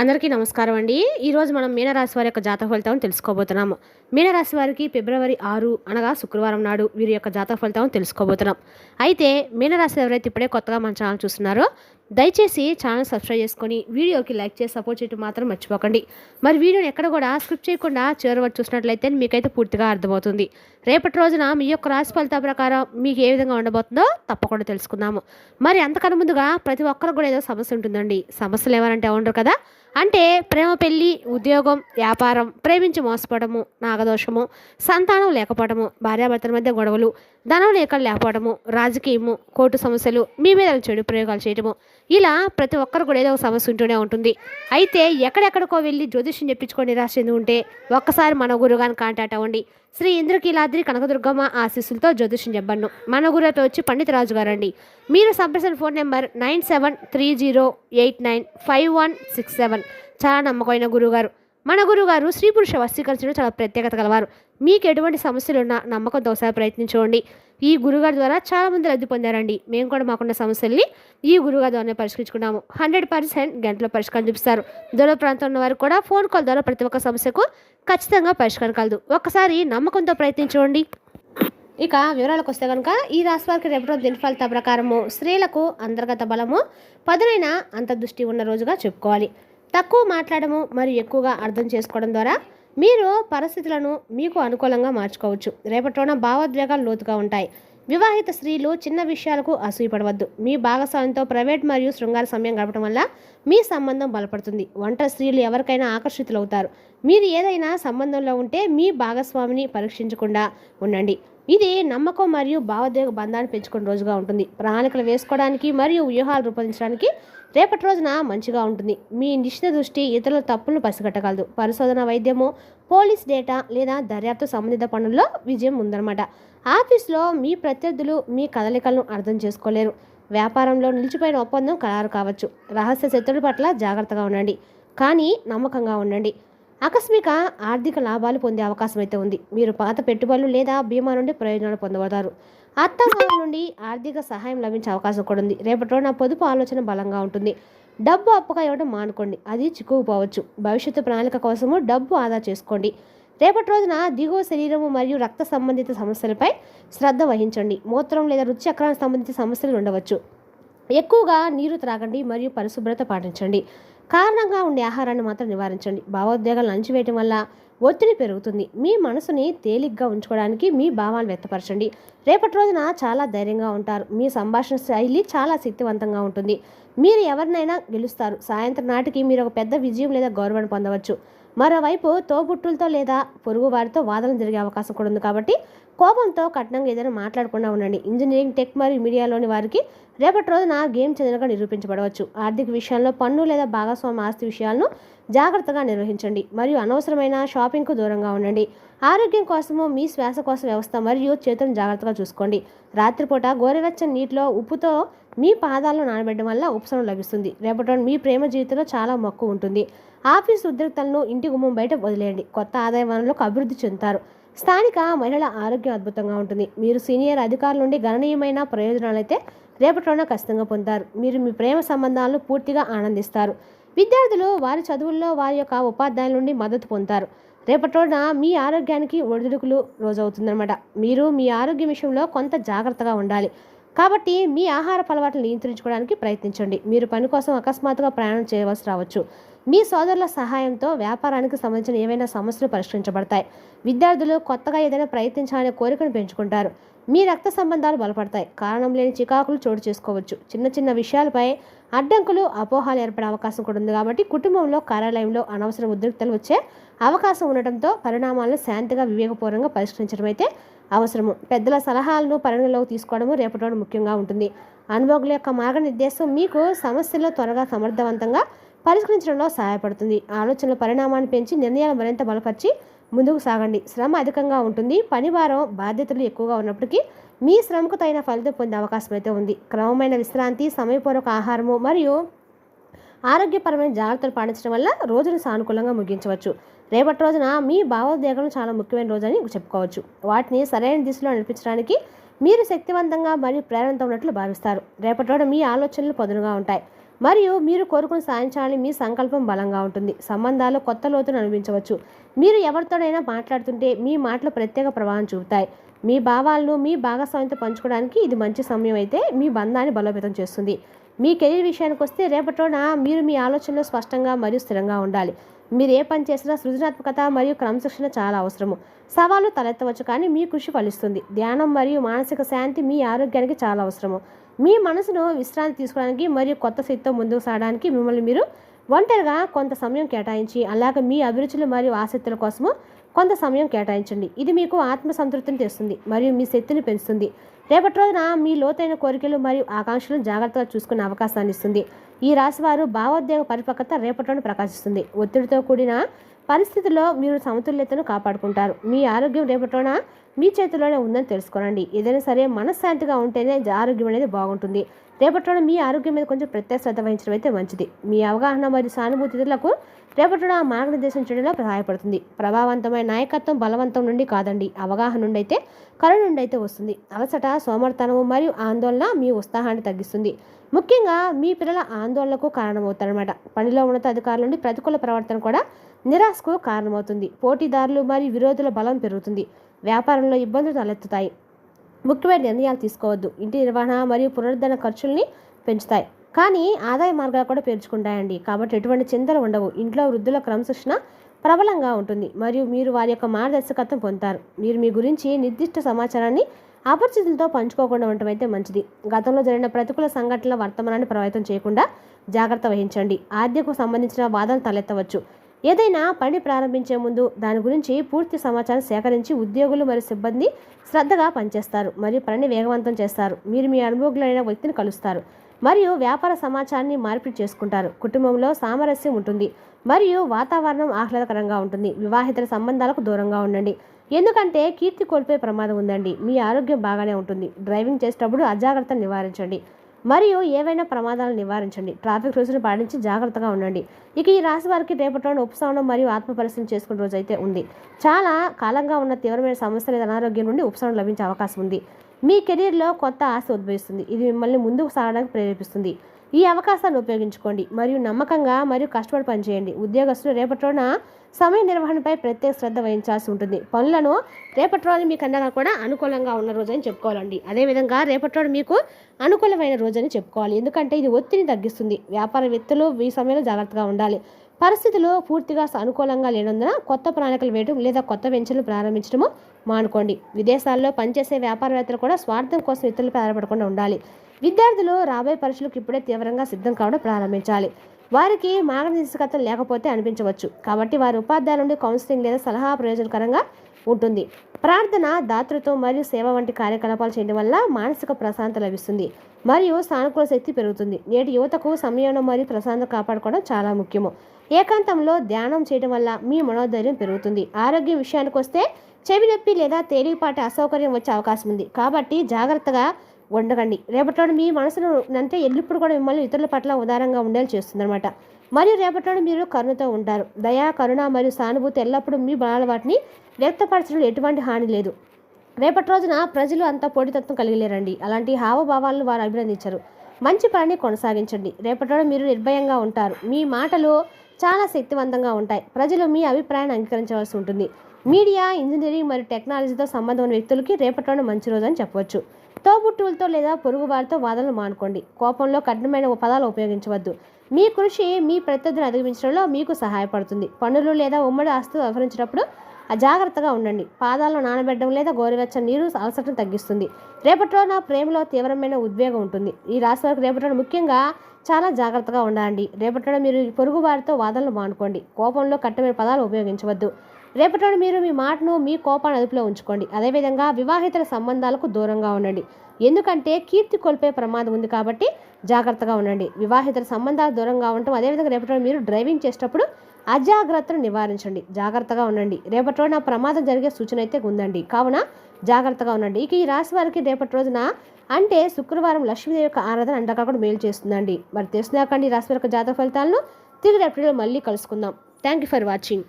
అందరికీ నమస్కారం అండి. ఈరోజు మనం మీనరాశి వారి యొక్క జాతక ఫలితాలను తెలుసుకోబోతున్నాము. మీనరాశి వారికి ఫిబ్రవరి 6 అనగా శుక్రవారం నాడు వీరి యొక్క జాతక ఫలితాలను తెలుసుకోబోతున్నాం. అయితే మీనరాశి ఎవరైతే ఇప్పుడే కొత్తగా మన ఛానల్ చూస్తున్నారో దయచేసి ఛానల్ సబ్స్క్రైబ్ చేసుకొని వీడియోకి లైక్ చేసి సపోర్ట్ చేయడం మాత్రం మర్చిపోకండి. మరి వీడియోని ఎక్కడ కూడా స్క్రిప్ట్ చేయకుండా చివరి వరకు చూసినట్లయితే మీకైతే పూర్తిగా అర్థమవుతుంది. రేపటి రోజున మీ యొక్క రాశి ఫలితాల ప్రకారం మీకు ఏ విధంగా ఉండబోతుందో తప్పకుండా తెలుసుకుందాము. మరి అంతకన్నా ముందుగా ప్రతి ఒక్కరికి కూడా ఏదో సమస్య ఉంటుందండి. సమస్యలు ఏమనంటే ఉండరు కదా, అంటే ప్రేమ, పెళ్లి, ఉద్యోగం, వ్యాపారం, ప్రేమించి మోసపోవడము, నాగదోషము, సంతానం లేకపోవడము, భార్యాభర్తల మధ్య గొడవలు, ధనం లేకపోవడము, రాజకీయము, కోర్టు సమస్యలు, మీ మీద చెడు ప్రయోగాలు చేయడము, ఇలా ప్రతి ఒక్కరు కూడా ఏదో ఒక సమస్య ఉంటూనే ఉంటుంది. అయితే ఎక్కడెక్కడికో వెళ్ళి జ్యోతిష్యం చెప్పించుకొని నిరాశ చెంది ఉంటే ఒక్కసారి మన గురుగారిని కాంటాక్ట్ అవ్వండి. శ్రీ ఇంద్రకీలాద్రి కనకదుర్గమ్మ ఆశీస్సులతో జ్యోతిష్యం చెప్పండి. మన గురుతో వచ్చి పండిత రాజు గారండి. మీరు సంప్రదించిన ఫోన్ నెంబర్ 9730895167. చాలా నమ్మకమైన గురుగారు. మన గురుగారు స్త్రీ పురుష వశీకరించడం చాలా ప్రత్యేకత కలవారు. మీకు ఎటువంటి సమస్యలు ఉన్నా నమ్మకంతో ఒకసారి ప్రయత్నించుకోండి. ఈ గురుగారి ద్వారా చాలామంది లబ్ధి పొందారండి. మేము కూడా మాకున్న సమస్యల్ని ఈ గురుగారి ద్వారానే పరిష్కరించుకున్నాము. 100% గంటలో పరిష్కారం చూపిస్తారు. దూర ప్రాంతంలో ఉన్న వారు కూడా ఫోన్ కాల్ ద్వారా ప్రతి ఒక్క సమస్యకు ఖచ్చితంగా పరిష్కారం కలదు. ఒక్కసారి నమ్మకంతో ప్రయత్నించుకోండి. ఇక వివరాలకు వస్తే కనుక ఈ రాశి వారికి రేపటి రోజు దినఫలిత ప్రకారము స్త్రీలకు అంతర్గత బలము, పదునైన అంతర్దృష్టి ఉన్న రోజుగా చెప్పుకోవాలి. తక్కువ మాట్లాడము మరియు ఎక్కువగా అర్థం చేసుకోవడం ద్వారా మీరు పరిస్థితులను మీకు అనుకూలంగా మార్చుకోవచ్చు. రేపటి రోజున భావోద్వేగాలు లోతుగా ఉంటాయి. వివాహిత స్త్రీలు చిన్న విషయాలకు అసూయపడవద్దు. మీ భాగస్వామ్యంతో ప్రైవేట్ మరియు శృంగార సమయం గడపడం వల్ల మీ సంబంధం బలపడుతుంది. ఒంటరి స్త్రీలు ఎవరికైనా ఆకర్షితులవుతారు. మీరు ఏదైనా సంబంధంలో ఉంటే మీ భాగస్వామిని పరీక్షించకుండా ఉండండి. ఇది నమ్మకం మరియు భావోద్వేగ బంధాన్ని పెంచుకునే రోజుగా ఉంటుంది. ప్రణాళికలు వేసుకోవడానికి మరియు వ్యూహాలు రూపొందించడానికి రేపటి రోజున మంచిగా ఉంటుంది. మీ నిశ్చిత దృష్టి ఇతరుల తప్పులను పసిగట్టగలదు. పరిశోధన, వైద్యము, పోలీస్ డేటా లేదా దర్యాప్తు సంబంధిత పనుల్లో విజయం ఉందన్నమాట. ఆఫీస్లో మీ ప్రత్యర్థులు మీ కదలికలను అర్థం చేసుకోలేరు. వ్యాపారంలో నిలిచిపోయిన ఒప్పందం ఖరారు కావచ్చు. రహస్య శత్రువుల పట్ల జాగ్రత్తగా ఉండండి, కానీ నమ్మకంగా ఉండండి. ఆకస్మిక ఆర్థిక లాభాలు పొందే అవకాశం అయితే ఉంది. మీరు పాత పెట్టుబడులు లేదా బీమా నుండి ప్రయోజనాలు పొందబడతారు. అత్తమామ నుండి ఆర్థిక సహాయం లభించే అవకాశం కూడా ఉంది. రేపటి రోజున పొదుపు ఆలోచన బలంగా ఉంటుంది. డబ్బు అప్పుగా ఇవ్వడం మానుకోండి, అది చిక్కుకుపోవచ్చు. భవిష్యత్తు ప్రణాళిక కోసము డబ్బు ఆదా చేసుకోండి. రేపటి రోజున దిగువ శరీరము మరియు రక్త సంబంధిత సమస్యలపై శ్రద్ధ వహించండి. మూత్రం లేదా రుచి చక్రానికి సంబంధించిన సమస్యలు ఉండవచ్చు. ఎక్కువగా నీరు త్రాగండి మరియు పరిశుభ్రత పాటించండి. కారణంగా ఉండే ఆహారాన్ని మాత్రం నివారించండి. భావోద్వేగాలను అణచివేయటం వల్ల ఒత్తిడి పెరుగుతుంది. మీ మనసుని తేలిగ్గా ఉంచుకోవడానికి మీ భావాలు వ్యక్తపరచండి. రేపటి రోజున చాలా ధైర్యంగా ఉంటారు. మీ సంభాషణ శైలి చాలా శక్తివంతంగా ఉంటుంది. మీరు ఎవరినైనా గెలుస్తారు. సాయంత్రం నాటికి మీరు ఒక పెద్ద విజయం లేదా గౌరవాన్ని పొందవచ్చు. మరోవైపు తోబుట్టులతో లేదా పొరుగు వారితో వాదనలు జరిగే అవకాశం కూడా ఉంది. కాబట్టి కోపంతో కఠినంగా ఏదైనా మాట్లాడకుండా ఉండండి. ఇంజనీరింగ్, టెక్ మరియు మీడియాలోని వారికి రేపటి రోజున గేమ్ చెందినగా నిరూపించబడవచ్చు. ఆర్థిక విషయాల్లో పన్ను లేదా భాగస్వామ్య ఆస్తి విషయాలను జాగ్రత్తగా నిర్వహించండి మరియు అనవసరమైన షాపింగ్కు దూరంగా ఉండండి. ఆరోగ్యం కోసము మీ శ్వాసకోశ వ్యవస్థ మరియు చేతులను జాగ్రత్తగా చూసుకోండి. రాత్రిపూట గోరువెచ్చని నీటిలో ఉప్పుతో మీ పాదాలను నానబెట్టడం వల్ల ఉపశమనం లభిస్తుంది. రేపటి మీ ప్రేమ జీవితంలో చాలా మక్కువ ఉంటుంది. ఆఫీసు ఉద్రిక్తలను ఇంటి గుమ్మం బయట వదిలేయండి. కొత్త ఆదాయ వనరులకు అభివృద్ధి చెందుతారు. స్థానిక మహిళల ఆరోగ్యం అద్భుతంగా ఉంటుంది. మీరు సీనియర్ అధికారుల నుండి గణనీయమైన ప్రయోజనాలు అయితే రేపటి రోజున ఖచ్చితంగా పొందుతారు. మీరు మీ ప్రేమ సంబంధాలను పూర్తిగా ఆనందిస్తారు. విద్యార్థులు వారి చదువుల్లో వారి యొక్క ఉపాధ్యాయుల నుండి మద్దతు పొందుతారు. రేపటి రోజున మీ ఆరోగ్యానికి ఒడిదుడుకులు రోజు అవుతుందన్నమాట. మీరు మీ ఆరోగ్యం విషయంలో కొంత జాగ్రత్తగా ఉండాలి. కాబట్టి మీ ఆహార అలవాట్లను నియంత్రించుకోవడానికి ప్రయత్నించండి. మీరు పని కోసం అకస్మాత్తుగా ప్రయాణం చేయవలసి రావచ్చు. మీ సోదరుల సహాయంతో వ్యాపారానికి సంబంధించిన ఏవైనా సమస్యలు పరిష్కరించబడతాయి. విద్యార్థులు కొత్తగా ఏదైనా ప్రయత్నించాలనే కోరికను పెంచుకుంటారు. మీ రక్త సంబంధాలు బలపడతాయి. కారణం లేని చికాకులు చోటు చేసుకోవచ్చు. చిన్న చిన్న విషయాలపై అడ్డంకులు, అపోహాలు ఏర్పడే అవకాశం కూడా ఉంది. కాబట్టి కుటుంబంలో, కార్యాలయంలో అనవసర ఉద్రిక్తలు వచ్చే అవకాశం ఉండటంతో పరిణామాలను శాంతిగా, వివేకపూర్వకంగా పరిష్కరించడం అయితే అవసరము. పెద్దల సలహాలను పరిగణలోకి తీసుకోవడము రేపటి రోజు ముఖ్యంగా ఉంటుంది. అనుభవకుల యొక్క మార్గనిర్దేశం మీకు సమస్యలను త్వరగా సమర్థవంతంగా పరిష్కరించడంలో సహాయపడుతుంది. ఆలోచనల పరిణామాన్ని పెంచి నిర్ణయాలు మరింత బలపరిచి ముందుకు సాగండి. శ్రమ అధికంగా ఉంటుంది. పని భారం, బాధ్యతలు ఎక్కువగా ఉన్నప్పటికీ మీ శ్రమకు తగిన ఫలితం పొందే అవకాశం అయితే ఉంది. క్రమమైన విశ్రాంతి, సమయపూర్వక ఆహారము మరియు ఆరోగ్యపరమైన జాగ్రత్తలు పాటించడం వల్ల రోజును సానుకూలంగా ముగించవచ్చు. రేపటి రోజున మీ భావోద్వేగాలు చాలా ముఖ్యమైన రోజని చెప్పుకోవచ్చు. వాటిని సరైన దిశలో నడిపించడానికి మీరు శక్తివంతంగా మరియు ప్రేరణతో ఉన్నట్లు భావిస్తారు. రేపటి రోజున మీ ఆలోచనలు పదునుగా ఉంటాయి. మరియు మీరు కోరుకుని సాధించాలని మీ సంకల్పం బలంగా ఉంటుంది. సంబంధాలు కొత్త లోతును అనిపించవచ్చు. మీరు ఎవరితోనైనా మాట్లాడుతుంటే మీ మాటలు ప్రత్యేక ప్రభావం చూపుతాయి. మీ భావాలను మీ భాగస్వామితో పంచుకోవడానికి ఇది మంచి సమయం అయితే మీ బంధాన్ని బలోపేతం చేస్తుంది. మీ కెరీర్ విషయానికి వస్తే రేపటిలోన మీరు మీ ఆలోచనలో స్పష్టంగా మరియు స్థిరంగా ఉండాలి. మీరు ఏ పని చేసినా సృజనాత్మకత మరియు క్రమశిక్షణ చాలా అవసరము. సవాళ్లు తలెత్తవచ్చు కానీ మీ కృషి ఫలిస్తుంది. ధ్యానం మరియు మానసిక శాంతి మీ ఆరోగ్యానికి చాలా అవసరము. మీ మనసును విశ్రాంతి తీసుకోవడానికి మరియు కొత్త శక్తితో ముందుకు సాగడానికి మిమ్మల్ని మీరు ఒంటరిగా కొంత సమయం కేటాయించి అలాగే మీ అభిరుచులు మరియు ఆసక్తుల కోసము కొంత సమయం కేటాయించండి. ఇది మీకు ఆత్మసంతృప్తిని తెస్తుంది మరియు మీ శక్తిని పెంచుతుంది. రేపటి రోజున మీ లోతైన కోరికలు మరియు ఆకాంక్షలను జాగ్రత్తగా చూసుకునే అవకాశాన్ని ఇస్తుంది. ఈ రాశివారు భావోద్వేగ పరిపక్వత రేపటిలోనే ప్రకాశిస్తుంది. ఒత్తిడితో కూడిన పరిస్థితుల్లో మీరు సమతుల్యతను కాపాడుకుంటారు. మీ ఆరోగ్యం రేపటిలోన మీ చేతిలోనే ఉందని తెలుసుకోనండి. ఏదైనా సరే మనశ్శాంతిగా ఉంటేనే ఆరోగ్యం అనేది బాగుంటుంది. రేపటిలోన మీ ఆరోగ్యం మీద కొంచెం ప్రత్యేక శ్రద్ధ వహించడం అయితే మంచిది. మీ అవగాహన మరియు సానుభూతులకు రేపటిలోన మార్గనిర్దేశం చేయడంలో సహాయపడుతుంది. ప్రభావవంతమైన నాయకత్వం బలవంతం నుండి కాదండి, అవగాహన నుండి అయితే కరుణ నుండి అయితే వస్తుంది. అలసట, సోమర్తనము మరియు ఆందోళన మీ ఉత్సాహాన్ని తగ్గిస్తుంది. ముఖ్యంగా మీ పిల్లల ఆందోళనకు కారణమవుతారన్నమాట. పనిలో ఉన్నతాధికారుల నుండి ప్రతికూల ప్రవర్తన కూడా నిరాశకు కారణమవుతుంది. పోటీదారులు మరియు విరోధుల బలం పెరుగుతుంది. వ్యాపారంలో ఇబ్బందులు తలెత్తుతాయి. ముఖ్యమైన నిర్ణయాలు తీసుకోవద్దు. ఇంటి నిర్వహణ మరియు పునరుద్ధరణ ఖర్చుల్ని పెంచుతాయి కానీ ఆదాయ మార్గాలు కూడా పేర్చుకుంటాయండి. కాబట్టి ఎటువంటి చింతలు ఉండవు. ఇంట్లో వృద్ధుల క్రమశిక్షణ ప్రబలంగా ఉంటుంది మరియు మీరు వారి యొక్క మార్గదర్శకత్వం పొందుతారు. మీరు మీ గురించి నిర్దిష్ట సమాచారాన్ని అపరిచితులతో పంచుకోకుండా ఉండటం అయితే మంచిది. గతంలో జరిగిన ప్రతికూల సంఘటనల వర్తమానాన్ని ప్రభావితం చేయకుండా జాగ్రత్త వహించండి. ఆర్థికకు సంబంధించిన వాదనలు తలెత్తవచ్చు. ఏదైనా పని ప్రారంభించే ముందు దాని గురించి పూర్తి సమాచారం సేకరించి ఉద్యోగులు మరియు సిబ్బంది శ్రద్ధగా పనిచేస్తారు మరియు పనిని వేగవంతం చేస్తారు. మీరు మీ అనుభవజ్ఞులైన వ్యక్తిని కలుస్తారు మరియు వ్యాపార సమాచారాన్ని మార్పిడి చేసుకుంటారు. కుటుంబంలో సామరస్యం ఉంటుంది మరియు వాతావరణం ఆహ్లాదకరంగా ఉంటుంది. వివాహితర సంబంధాలకు దూరంగా ఉండండి ఎందుకంటే కీర్తి కోల్పోయే ప్రమాదం ఉందండి. మీ ఆరోగ్యం బాగానే ఉంటుంది. డ్రైవింగ్ చేసేటప్పుడు అజాగ్రత్తను నివారించండి మరియు ఏవైనా ప్రమాదాలను నివారించండి. ట్రాఫిక్ రూల్స్ను పాటించి జాగ్రత్తగా ఉండండి. ఇక ఈ రాశి వారికి రేపటిలోని ఉపశమనం మరియు ఆత్మ పరిశీలన చేసుకునే రోజు అయితే ఉంది. చాలా కాలంగా ఉన్న తీవ్రమైన సమస్య లేదా అనారోగ్యం నుండి ఉపశమనం లభించే అవకాశం ఉంది. మీ కెరీర్లో కొత్త ఆశ ఉద్భవిస్తుంది. ఇది మిమ్మల్ని ముందుకు సాగడానికి ప్రేరేపిస్తుంది. ఈ అవకాశాన్ని ఉపయోగించుకోండి మరియు నమ్మకంగా మరియు కష్టపడి పనిచేయండి. ఉద్యోగస్తులు రేపటిలోన సమయ నిర్వహణపై ప్రత్యేక శ్రద్ధ వహించాల్సి ఉంటుంది. పనులను రేపటి రోజు మీకు అన్నగా కూడా అనుకూలంగా ఉన్న రోజు అని చెప్పుకోవాలండి. అదేవిధంగా రేపటి రోజు మీకు అనుకూలమైన రోజు అని చెప్పుకోవాలి ఎందుకంటే ఇది ఒత్తిడిని తగ్గిస్తుంది. వ్యాపారవేత్తలు ఈ సమయంలో జాగ్రత్తగా ఉండాలి. పరిస్థితులు పూర్తిగా అనుకూలంగా లేనందున కొత్త ప్రణాళికలు వేయడం లేదా కొత్త వెంచర్లు ప్రారంభించడము మానుకోండి. విదేశాల్లో పనిచేసే వ్యాపారవేత్తలు కూడా స్వార్థం కోసం ఇతరులపై ఆధారపడకుండా ఉండాలి. విద్యార్థులు రాబోయే పరీక్షలకు ఇప్పుడే తీవ్రంగా సిద్ధం కావడం ప్రారంభించాలి. వారికి మార్గదర్శకత్వం లేకపోతే అనిపించవచ్చు కాబట్టి వారి ఉపాధ్యాయుల నుండి కౌన్సిలింగ్ లేదా సలహా ప్రయోజనకరంగా ఉంటుంది. ప్రార్థన, దాతృత్వం మరియు సేవ వంటి కార్యకలాపాలు చేయడం వల్ల మానసిక ప్రశాంతత లభిస్తుంది మరియు సానుకూల శక్తి పెరుగుతుంది. నేటి యువతకు సమయం మరియు ప్రశాంతత కాపాడుకోవడం చాలా ముఖ్యము. ఏకాంతంలో ధ్యానం చేయడం వల్ల మీ మనోధైర్యం పెరుగుతుంది. ఆరోగ్యం విషయానికి వస్తే చెవి నొప్పి లేదా తేలికపాటి అసౌకర్యం వచ్చే అవకాశం ఉంది కాబట్టి జాగ్రత్తగా ఉండకండి. రేపటిలో మీ మనసును అంటే ఎల్లప్పుడు కూడా మిమ్మల్ని ఇతరుల పట్ల ఉదారంగా ఉండేలా చేస్తుందన్నమాట. మరియు రేపటిలో మీరు కరుణతో ఉంటారు. దయ, కరుణ మరియు సానుభూతి ఎల్లప్పుడూ మీ బలాల వాటిని వ్యక్తపరచడంలో ఎటువంటి హాని లేదు. రేపటి రోజున ప్రజలు అంత పోటీతత్వం కలిగిలేరండి. అలాంటి హావభావాలను వారు అభినందించరు. మంచి పనిని కొనసాగించండి. రేపటిలో మీరు నిర్భయంగా ఉంటారు. మీ మాటలు చాలా శక్తివంతంగా ఉంటాయి. ప్రజలు మీ అభిప్రాయాన్ని అంగీకరించవలసి ఉంటుంది. మీడియా, ఇంజనీరింగ్ మరియు టెక్నాలజీతో సంబంధం ఉన్న వ్యక్తులకి రేపటిలోనే మంచి రోజు అని చెప్పవచ్చు. తోబుట్టువులతో లేదా పొరుగు వారితో వాదనలు మానుకోండి. కోపంలో కఠినమైన పదాలు ఉపయోగించవద్దు. మీ కృషి మీ ప్రత్యర్థిని అధిగమించడంలో మీకు సహాయపడుతుంది. పనులు లేదా ఉమ్మడి ఆస్తులు వ్యవహరించినప్పుడు జాగ్రత్తగా ఉండండి. పాదాలను నానబెట్టడం లేదా గోరువెచ్చని నీరు అలసటను తగ్గిస్తుంది. రేపటిలో నా ప్రేమలో తీవ్రమైన ఉద్వేగం ఉంటుంది. ఈ రాశి వారికి రేపటిలో ముఖ్యంగా చాలా జాగ్రత్తగా ఉండండి. రేపటిలో మీరు పొరుగు వారితో వాదనలు మానుకోండి. కోపంలో కఠినమైన పదాలు ఉపయోగించవద్దు. రేపటిలో మీరు మీ మాటను మీ కోపాన్ని అదుపులో ఉంచుకోండి. అదేవిధంగా వివాహితర సంబంధాలకు దూరంగా ఉండండి ఎందుకంటే కీర్తి కోల్పోయే ప్రమాదం ఉంది కాబట్టి జాగ్రత్తగా ఉండండి. వివాహితర సంబంధాలకు దూరంగా ఉండటం అదేవిధంగా రేపటిలో మీరు డ్రైవింగ్ చేసేటప్పుడు అజాగ్రత్తను నివారించండి. జాగ్రత్తగా ఉండండి. రేపటి రోజున ప్రమాదం జరిగే సూచన అయితే ఉందండి కావున జాగ్రత్తగా ఉండండి. ఇక ఈ రాశి వారికి రేపటి రోజున అంటే శుక్రవారం లక్ష్మీదేవి యొక్క ఆరాధన అండగా కూడా మేలు చేస్తుందండి. మరి తెలుసుకున్నాకండి ఈ రాశి వారి జాతక ఫలితాలను తిరిగి రేపటిలో మళ్ళీ కలుసుకుందాం. Thank you for watching.